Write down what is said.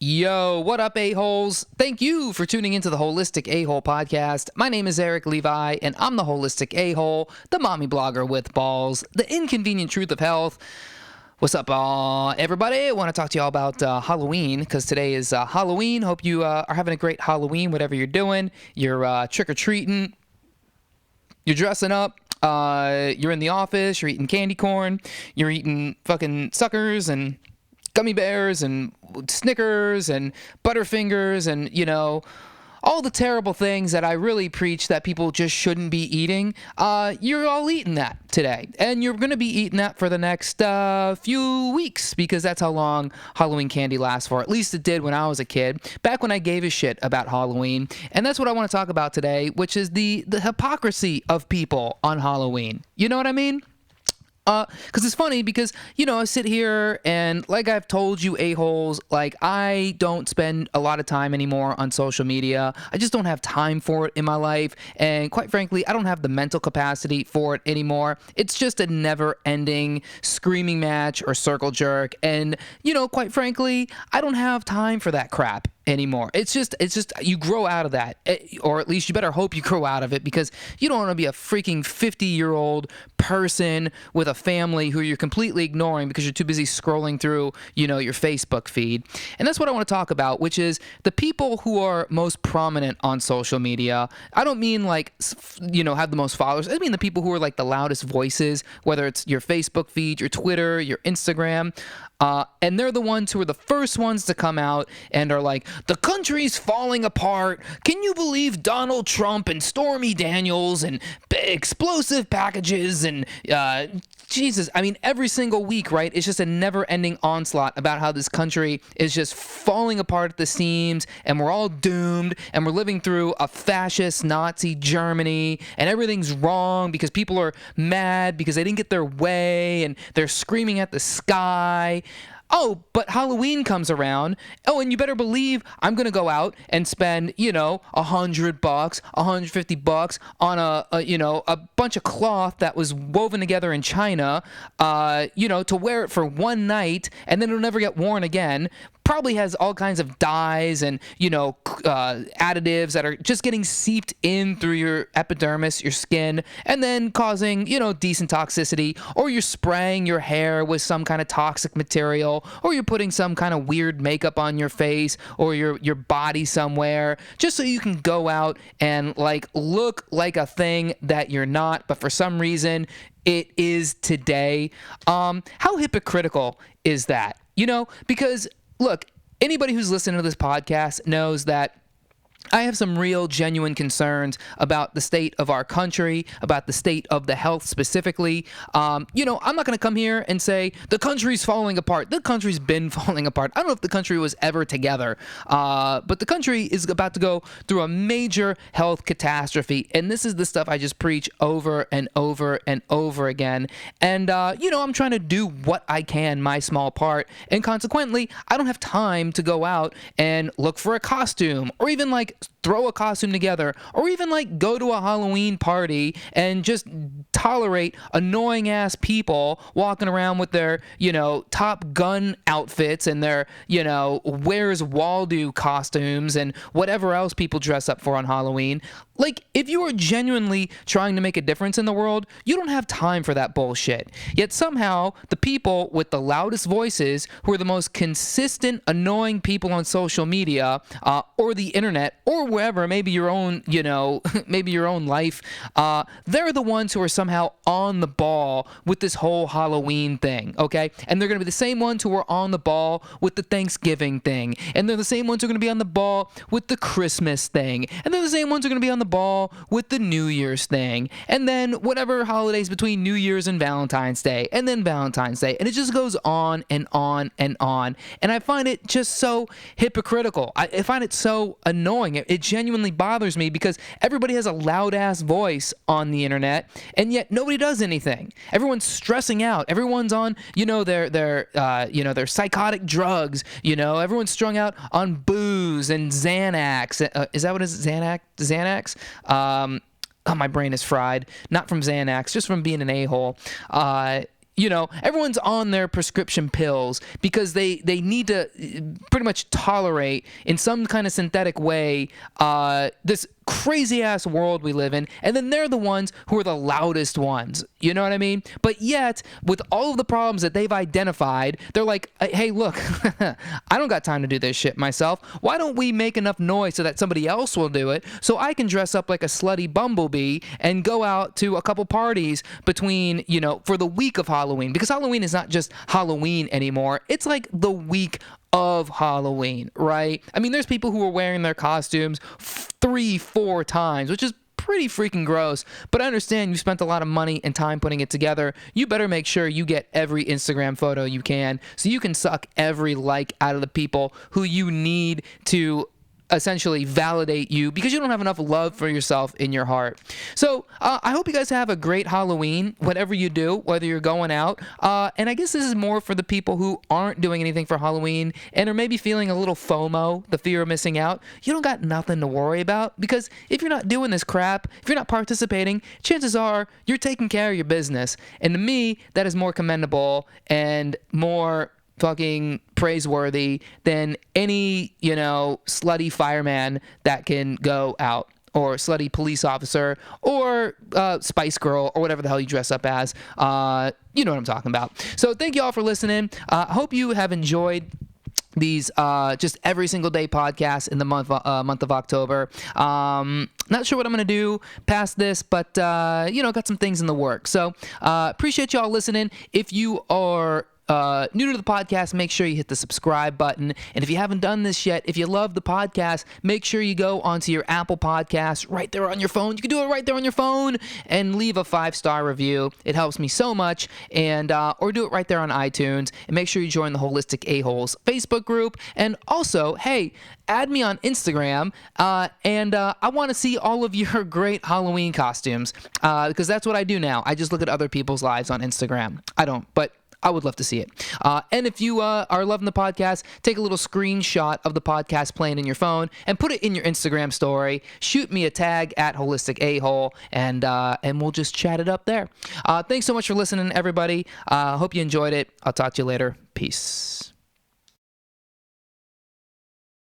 Yo, what up, a-holes? Thank you for tuning into the Holistic A-Hole podcast. My name is Eric Levi, and I'm the Holistic A-Hole, the mommy blogger with balls, the inconvenient truth of health. What's up, everybody? I want to talk to you all about Halloween, because today is Halloween. Hope you are having a great Halloween, whatever you're doing. You're trick-or-treating. You're dressing up. You're in the office. You're eating candy corn. You're eating fucking suckers and gummy bears and Snickers and Butterfingers and, you know, all the terrible things that I really preach that people just shouldn't be eating. You're all eating that today. And you're going to be eating that for the next few weeks, because that's how long Halloween candy lasts for. At least it did when I was a kid, back when I gave a shit about Halloween. And that's what I want to talk about today, which is the hypocrisy of people on Halloween. You know what I mean? Because it's funny because, you know, I sit here and like I've told you a-holes, like I don't spend a lot of time anymore on social media. I just don't have time for it in my life. And quite frankly, I don't have the mental capacity for it anymore. It's just a never-ending screaming match or circle jerk. And, you know, quite frankly, I don't have time for that crap anymore. It's just you grow out of that, or at least you better hope you grow out of it, because you don't want to be a freaking 50-year-old person with a family who you're completely ignoring because you're too busy scrolling through, you know, your Facebook feed. And that's what I want to talk about, which is the people who are most prominent on social media. I don't mean like, you know, have the most followers. I mean the people who are like the loudest voices, whether it's your Facebook feed, your Twitter, your Instagram. And they're the ones who are the first ones to come out and are like, the country's falling apart. Can you believe Donald Trump and Stormy Daniels and explosive packages and Jesus, I mean, every single week, right? It's just a never-ending onslaught about how this country is just falling apart at the seams, and we're all doomed, and we're living through a fascist Nazi Germany, and everything's wrong because people are mad because they didn't get their way, and they're screaming at the sky. Oh, but Halloween comes around. Oh, and you better believe I'm going to go out and spend, you know, $100, $150 on a bunch of cloth that was woven together in China, you know, to wear it for one night, and then it'll never get worn again. Probably has all kinds of dyes and, you know, additives that are just getting seeped in through your epidermis, your skin, and then causing, you know, decent toxicity. Or you're spraying your hair with some kind of toxic material, or you're putting some kind of weird makeup on your face or your body somewhere, just so you can go out and like look like a thing that you're not, but for some reason it is today. How hypocritical is that? You know, because look, anybody who's listening to this podcast knows that I have some real genuine concerns about the state of our country, about the state of the health specifically. You know, I'm not going to come here and say the country's falling apart. The country's been falling apart. I don't know if the country was ever together, but the country is about to go through a major health catastrophe. And this is the stuff I just preach over and over and over again. And, you know, I'm trying to do what I can, my small part. And consequently, I don't have time to go out and look for a costume or even like throw a costume together, or even like go to a Halloween party and just tolerate annoying ass people walking around with their, you know, Top Gun outfits and their, you know, Where's Waldo costumes and whatever else people dress up for on Halloween. Like, if you are genuinely trying to make a difference in the world, you don't have time for that bullshit. Yet somehow, the people with the loudest voices, who are the most consistent, annoying people on social media, or the internet, or wherever, maybe your own, you know, maybe your own life, they're the ones who are somehow on the ball with this whole Halloween thing, okay? And they're going to be the same ones who are on the ball with the Thanksgiving thing. And they're the same ones who are going to be on the ball with the Christmas thing. And they're the same ones who are going to be on the ball with the New Year's thing, and then whatever holidays between New Year's and Valentine's Day, and then Valentine's Day, and it just goes on and on and on. And I find it just so hypocritical. I find it so annoying. It genuinely bothers me because everybody has a loud ass voice on the internet, and yet nobody does anything. Everyone's stressing out. Everyone's on, you know, their psychotic drugs. You know, everyone's strung out on booze and Xanax. Is that what it is? Xanax? Oh, my brain is fried. Not from Xanax, just from being an a-hole. everyone's on their prescription pills because they need to pretty much tolerate in some kind of synthetic way this crazy ass world we live in, and then they're the ones who are the loudest ones, you know what I mean? But yet, with all of the problems that they've identified, they're like, hey, look, I don't got time to do this shit myself. Why don't we make enough noise so that somebody else will do it, so I can dress up like a slutty bumblebee and go out to a couple parties between, for the week of Halloween, because Halloween is not just Halloween anymore, it's like the week of Halloween, right? I mean, there's people who are wearing their costumes 3-4 times, which is pretty freaking gross, but I understand you spent a lot of money and time putting it together. You better make sure you get every Instagram photo you can so you can suck every like out of the people who you need to essentially validate you, because you don't have enough love for yourself in your heart. So I hope you guys have a great Halloween, whatever you do, whether you're going out. And I guess this is more for the people who aren't doing anything for Halloween and are maybe feeling a little FOMO, the fear of missing out. You don't got nothing to worry about, because if you're not doing this crap, if you're not participating, chances are you're taking care of your business. And to me, that is more commendable and more fucking praiseworthy than any, slutty fireman that can go out, or slutty police officer, or Spice Girl, or whatever the hell you dress up as. You know what I'm talking about. So thank you all for listening. I hope you have enjoyed these just every single day podcasts in the month of October. Not sure what I'm going to do past this, but, got some things in the works. So appreciate y'all listening. If you are new to the podcast, make sure you hit the subscribe button. And if you haven't done this yet, if you love the podcast, make sure you go onto your Apple Podcasts right there on your phone. You can do it right there on your phone and leave a 5-star review. It helps me so much. And or do it right there on iTunes. And make sure you join the Holistic A-Holes Facebook group. And also, hey, add me on Instagram, and I want to see all of your great Halloween costumes, because that's what I do now. I just look at other people's lives on Instagram. I don't, but I would love to see it. And if you are loving the podcast, take a little screenshot of the podcast playing in your phone and put it in your Instagram story. Shoot me a tag at Holistic A-Hole, and we'll just chat it up there. Thanks so much for listening, everybody. Hope you enjoyed it. I'll talk to you later. Peace.